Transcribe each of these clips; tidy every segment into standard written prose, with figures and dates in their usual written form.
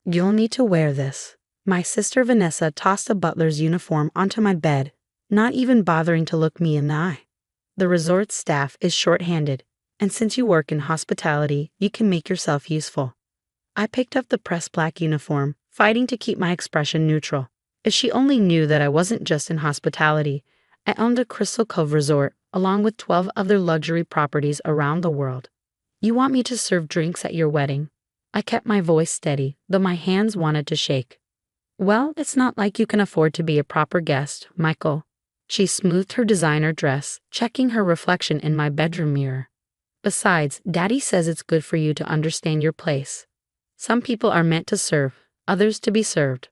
You'll need to wear this. My sister Vanessa tossed a butler's uniform onto my bed, not even bothering to look me in the eye. The resort staff is short-handed, and since you work in hospitality, you can make yourself useful. I picked up the pressed black uniform, fighting to keep my expression neutral. If she only knew that I wasn't just in hospitality, I owned a Crystal Cove resort, along with 12 other luxury properties around the world. You want me to serve drinks at your wedding? I kept my voice steady, though my hands wanted to shake. Well, it's not like you can afford to be a proper guest, Michael. She smoothed her designer dress, checking her reflection in my bedroom mirror. Besides, Daddy says it's good for you to understand your place. Some people are meant to serve, others to be served.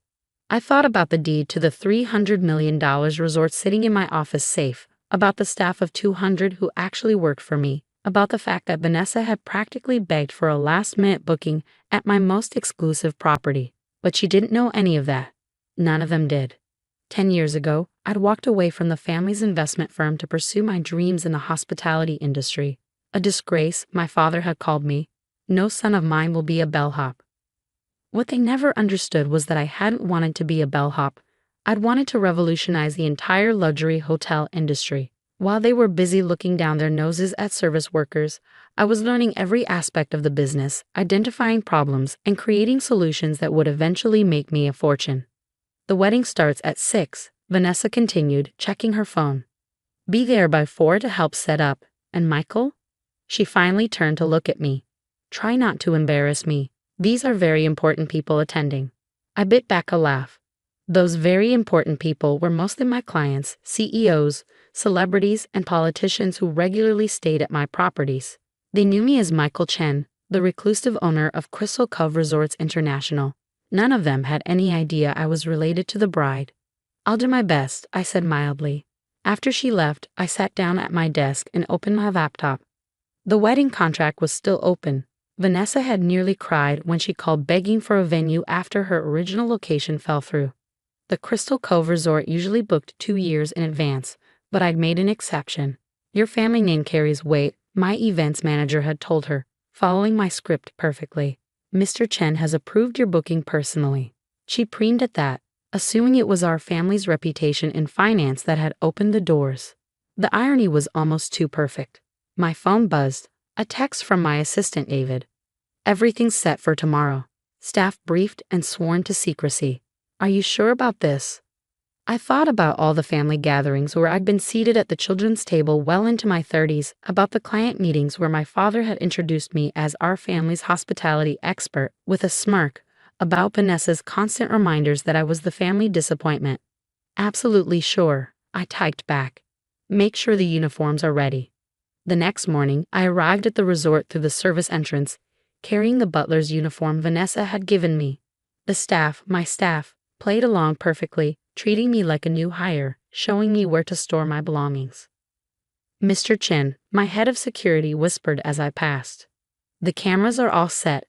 I thought about the deed to the $300 million resort sitting in my office safe, about the staff of 200 who actually worked for me, about the fact that Vanessa had practically begged for a last-minute booking at my most exclusive property. But she didn't know any of that. None of them did. 10 years ago, I'd walked away from the family's investment firm to pursue my dreams in the hospitality industry. A disgrace, my father had called me. No son of mine will be a bellhop. What they never understood was that I hadn't wanted to be a bellhop. I'd wanted to revolutionize the entire luxury hotel industry. While they were busy looking down their noses at service workers, I was learning every aspect of the business, identifying problems, and creating solutions that would eventually make me a fortune. The wedding starts at 6, Vanessa continued, checking her phone. Be there by 4 to help set up. And Michael? She finally turned to look at me. Try not to embarrass me. These are very important people attending. I bit back a laugh. Those very important people were mostly my clients, CEOs, celebrities, and politicians who regularly stayed at my properties. They knew me as Michael Chen, the reclusive owner of Crystal Cove Resorts International. None of them had any idea I was related to the bride. I'll do my best, I said mildly. After she left, I sat down at my desk and opened my laptop. The wedding contract was still open. Vanessa had nearly cried when she called begging for a venue after her original location fell through. The Crystal Cove Resort usually booked 2 years in advance, but I'd made an exception. Your family name carries weight, my events manager had told her, following my script perfectly. Mr. Chen has approved your booking personally. She preened at that, assuming it was our family's reputation in finance that had opened the doors. The irony was almost too perfect. My phone buzzed, a text from my assistant David. Everything's set for tomorrow. Staff briefed and sworn to secrecy. Are you sure about this? I thought about all the family gatherings where I'd been seated at the children's table well into my 30s, about the client meetings where my father had introduced me as our family's hospitality expert, with a smirk, about Vanessa's constant reminders that I was the family disappointment. Absolutely sure, I typed back. Make sure the uniforms are ready. The next morning, I arrived at the resort through the service entrance, carrying the butler's uniform Vanessa had given me. My staff, played along perfectly, treating me like a new hire, showing me where to store my belongings. Mr. Chen, my head of security, whispered as I passed. The cameras are all set.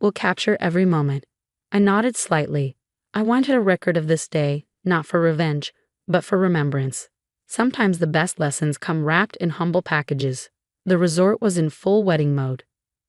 We'll capture every moment. I nodded slightly. I wanted a record of this day, not for revenge, but for remembrance. Sometimes the best lessons come wrapped in humble packages. The resort was in full wedding mode.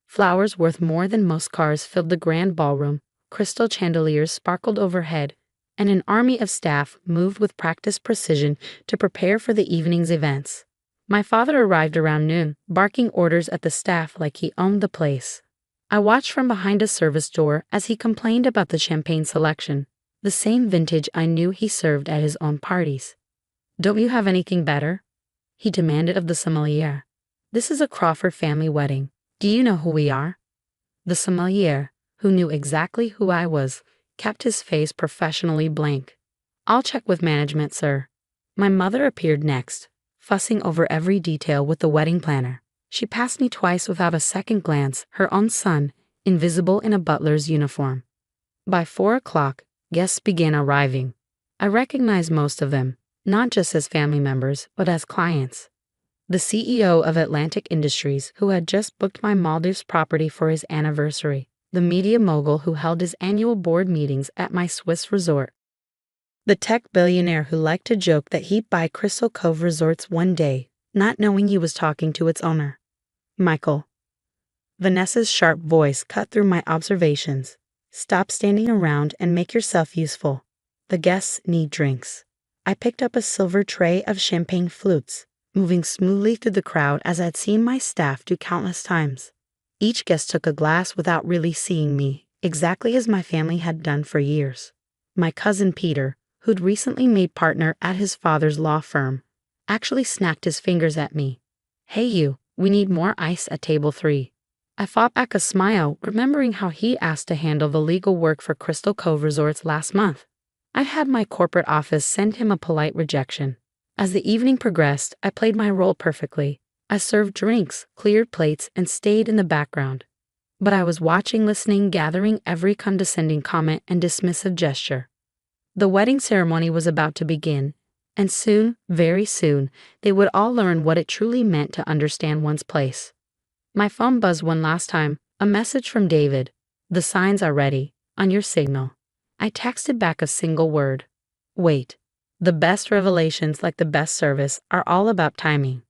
Flowers worth more than most cars filled the grand ballroom, crystal chandeliers sparkled overhead, and an army of staff moved with practiced precision to prepare for the evening's events. My father arrived around noon, barking orders at the staff like he owned the place. I watched from behind a service door as he complained about the champagne selection, the same vintage I knew he served at his own parties. Don't you have anything better? He demanded of the sommelier. This is a Crawford family wedding. Do you know who we are? The sommelier, who knew exactly who I was, kept his face professionally blank. I'll check with management, sir. My mother appeared next, fussing over every detail with the wedding planner. She passed me twice without a second glance, her own son, invisible in a butler's uniform. By 4 o'clock, guests began arriving. I recognized most of them, not just as family members, but as clients. The CEO of Atlantic Industries, who had just booked my Maldives property for his anniversary. The media mogul who held his annual board meetings at my Swiss resort. The tech billionaire who liked to joke that he'd buy Crystal Cove Resorts one day, not knowing he was talking to its owner. Michael. Vanessa's sharp voice cut through my observations. Stop standing around and make yourself useful. The guests need drinks. I picked up a silver tray of champagne flutes, moving smoothly through the crowd as I'd seen my staff do countless times. Each guest took a glass without really seeing me, exactly as my family had done for years. My cousin Peter, who'd recently made partner at his father's law firm, actually snapped his fingers at me. "Hey you, we need more ice at table 3. I fought back a smile, remembering how he asked to handle the legal work for Crystal Cove Resorts last month. I'd had my corporate office send him a polite rejection. As the evening progressed, I played my role perfectly. I served drinks, cleared plates, and stayed in the background. But I was watching, listening, gathering every condescending comment and dismissive gesture. The wedding ceremony was about to begin, and soon, very soon, they would all learn what it truly meant to understand one's place. My phone buzzed one last time, a message from David. "The signs are ready, on your signal." I texted back a single word. Wait. The best revelations, like the best service, are all about timing.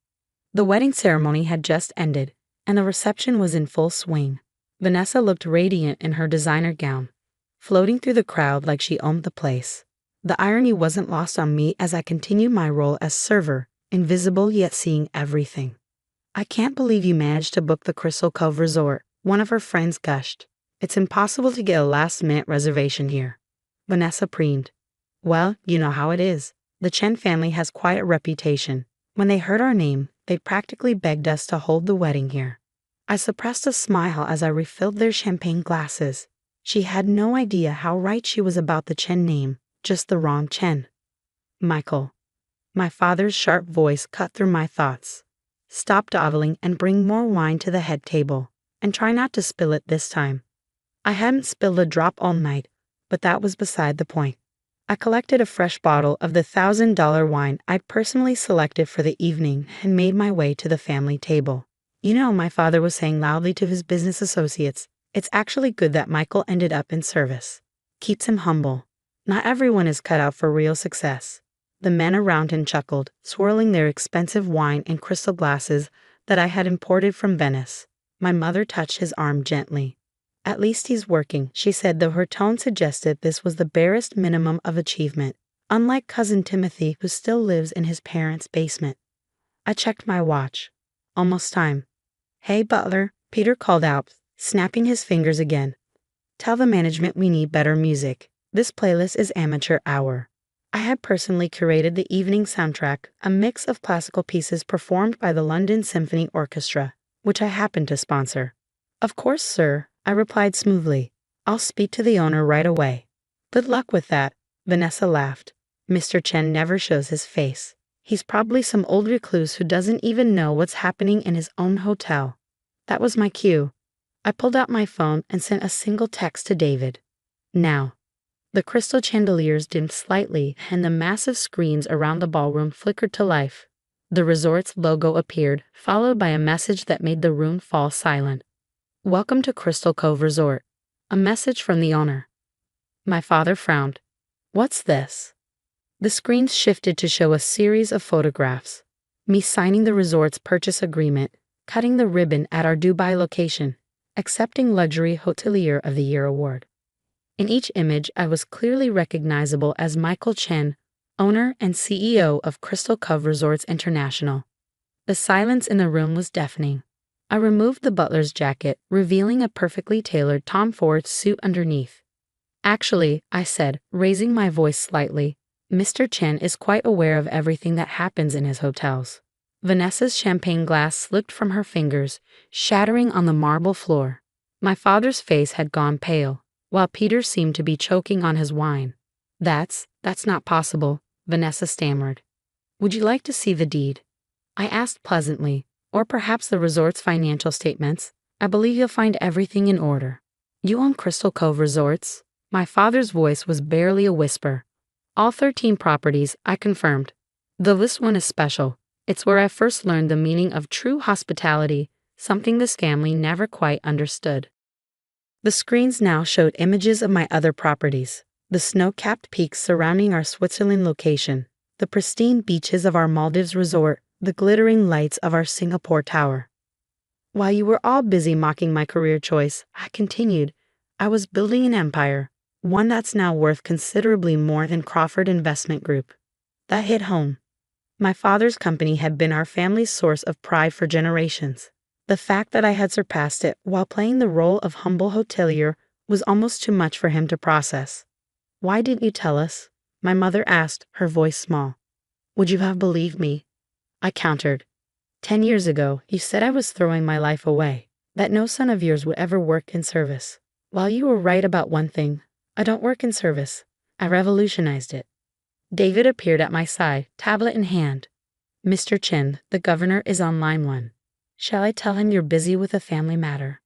The wedding ceremony had just ended, and the reception was in full swing. Vanessa looked radiant in her designer gown, floating through the crowd like she owned the place. The irony wasn't lost on me as I continued my role as server, invisible yet seeing everything. "I can't believe you managed to book the Crystal Cove Resort," one of her friends gushed. "It's impossible to get a last-minute reservation here." Vanessa preened. "Well, you know how it is. The Chen family has quite a reputation. When they heard our name, they practically begged us to hold the wedding here." I suppressed a smile as I refilled their champagne glasses. She had no idea how right she was about the Chen name, just the wrong Chen. "Michael." My father's sharp voice cut through my thoughts. "Stop dawdling and bring more wine to the head table, and try not to spill it this time." I hadn't spilled a drop all night, but that was beside the point. I collected a fresh bottle of the $1,000 wine I'd personally selected for the evening and made my way to the family table. "You know," my father was saying loudly to his business associates, "it's actually good that Michael ended up in service. Keeps him humble. Not everyone is cut out for real success." The men around him chuckled, swirling their expensive wine in crystal glasses that I had imported from Venice. My mother touched his arm gently. "At least he's working," she said, though her tone suggested this was the barest minimum of achievement, unlike cousin Timothy, who still lives in his parents' basement. I checked my watch. Almost time. "Hey, Butler," Peter called out, snapping his fingers again. "Tell the management we need better music. This playlist is amateur hour." I had personally curated the evening soundtrack, a mix of classical pieces performed by the London Symphony Orchestra, which I happened to sponsor. "Of course, sir," I replied smoothly. "I'll speak to the owner right away." "Good luck with that," Vanessa laughed. "Mr. Chen never shows his face. He's probably some old recluse who doesn't even know what's happening in his own hotel." That was my cue. I pulled out my phone and sent a single text to David. "Now." The crystal chandeliers dimmed slightly and the massive screens around the ballroom flickered to life. The resort's logo appeared, followed by a message that made the room fall silent. "Welcome to Crystal Cove Resort." A message from the owner. My father frowned. "What's this?" The screens shifted to show a series of photographs. Me signing the resort's purchase agreement, cutting the ribbon at our Dubai location, accepting Luxury Hotelier of the Year award. In each image, I was clearly recognizable as Michael Chen, owner and CEO of Crystal Cove Resorts International. The silence in the room was deafening. I removed the butler's jacket, revealing a perfectly tailored Tom Ford suit underneath. "Actually," I said, raising my voice slightly, "Mr. Chen is quite aware of everything that happens in his hotels." Vanessa's champagne glass slipped from her fingers, shattering on the marble floor. My father's face had gone pale, while Peter seemed to be choking on his wine. That's not possible," Vanessa stammered. "Would you like to see the deed?" I asked pleasantly. "Or perhaps the resort's financial statements. I believe you'll find everything in order." "You own Crystal Cove Resorts?" My father's voice was barely a whisper. "All 13 properties," I confirmed. "Though this one is special. It's where I first learned the meaning of true hospitality, something this family never quite understood." The screens now showed images of my other properties, the snow-capped peaks surrounding our Switzerland location, the pristine beaches of our Maldives resort, the glittering lights of our Singapore tower. "While you were all busy mocking my career choice," I continued, I was building an empire, one that's now worth considerably more than Crawford Investment Group. That hit home. My father's company had been our family's source of pride for generations. The fact that I had surpassed it while playing the role of humble hotelier was almost too much for him to process. "Why didn't you tell us?" my mother asked, her voice small. "Would you have believed me?" I countered. 10 years ago, you said I was throwing my life away, that no son of yours would ever work in service. While you were right about one thing, I don't work in service. I revolutionized it." David appeared at my side, tablet in hand. "Mr. Chin, the governor is on line 1. Shall I tell him you're busy with a family matter?"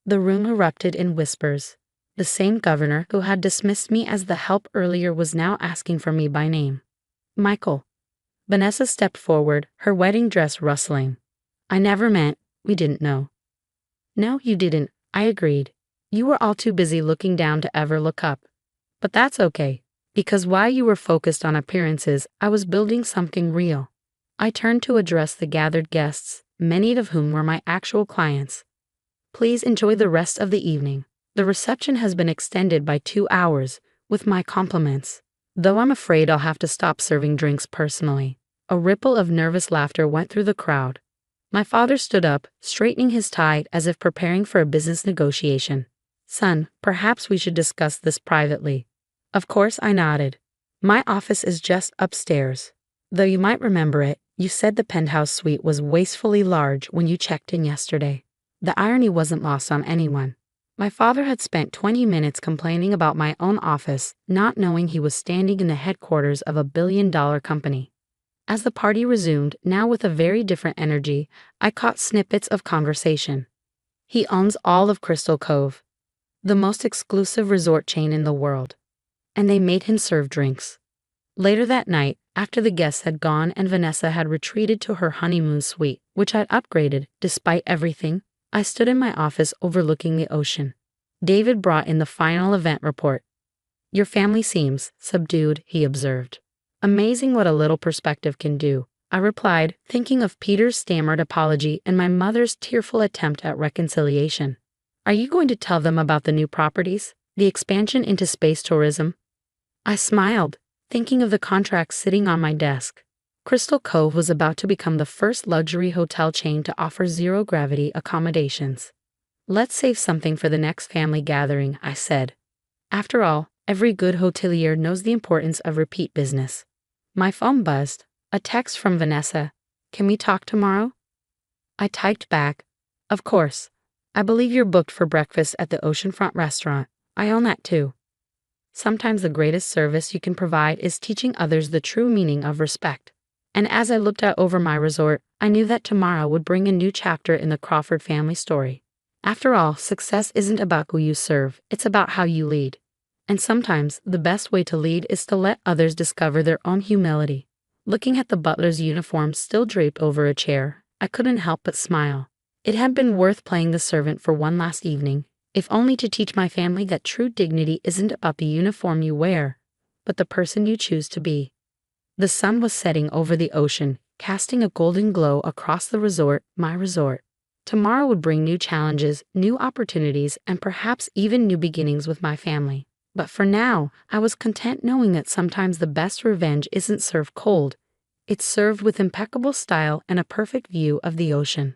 The room erupted in whispers. The same governor who had dismissed me as the help earlier was now asking for me by name. "Michael." Vanessa stepped forward, her wedding dress rustling. "I never meant, we didn't know." "No, you didn't," I agreed. "You were all too busy looking down to ever look up. But that's okay, because while you were focused on appearances, I was building something real." I turned to address the gathered guests, many of whom were my actual clients. "Please enjoy the rest of the evening. The reception has been extended by 2 hours, with my compliments. Though I'm afraid I'll have to stop serving drinks personally." A ripple of nervous laughter went through the crowd. My father stood up, straightening his tie as if preparing for a business negotiation. "Son, perhaps we should discuss this privately." Of course, I nodded. "My office is just upstairs. Though you might remember it, you said the penthouse suite was wastefully large when you checked in yesterday." The irony wasn't lost on anyone. My father had spent 20 minutes complaining about my own office, not knowing he was standing in the headquarters of a billion-dollar company. As the party resumed, now with a very different energy, I caught snippets of conversation. "He owns all of Crystal Cove, the most exclusive resort chain in the world. And they made him serve drinks." Later that night, after the guests had gone and Vanessa had retreated to her honeymoon suite, which I'd upgraded despite everything, I stood in my office overlooking the ocean. David brought in the final event report. "Your family seems subdued," he observed. "Amazing what a little perspective can do," I replied, thinking of Peter's stammered apology and my mother's tearful attempt at reconciliation. "Are you going to tell them about the new properties, the expansion into space tourism?" I smiled, thinking of the contract sitting on my desk. Crystal Cove was about to become the first luxury hotel chain to offer zero-gravity accommodations. "Let's save something for the next family gathering," I said. After all, every good hotelier knows the importance of repeat business. My phone buzzed. A text from Vanessa. "Can we talk tomorrow?" I typed back, "Of course. I believe you're booked for breakfast at the oceanfront restaurant. I own that too." Sometimes the greatest service you can provide is teaching others the true meaning of respect. And as I looked out over my resort, I knew that tomorrow would bring a new chapter in the Crawford family story. After all, success isn't about who you serve, it's about how you lead. And sometimes, the best way to lead is to let others discover their own humility. Looking at the butler's uniform still draped over a chair, I couldn't help but smile. It had been worth playing the servant for one last evening, if only to teach my family that true dignity isn't about the uniform you wear, but the person you choose to be. The sun was setting over the ocean, casting a golden glow across the resort, my resort. Tomorrow would bring new challenges, new opportunities, and perhaps even new beginnings with my family. But for now, I was content knowing that sometimes the best revenge isn't served cold. It's served with impeccable style and a perfect view of the ocean.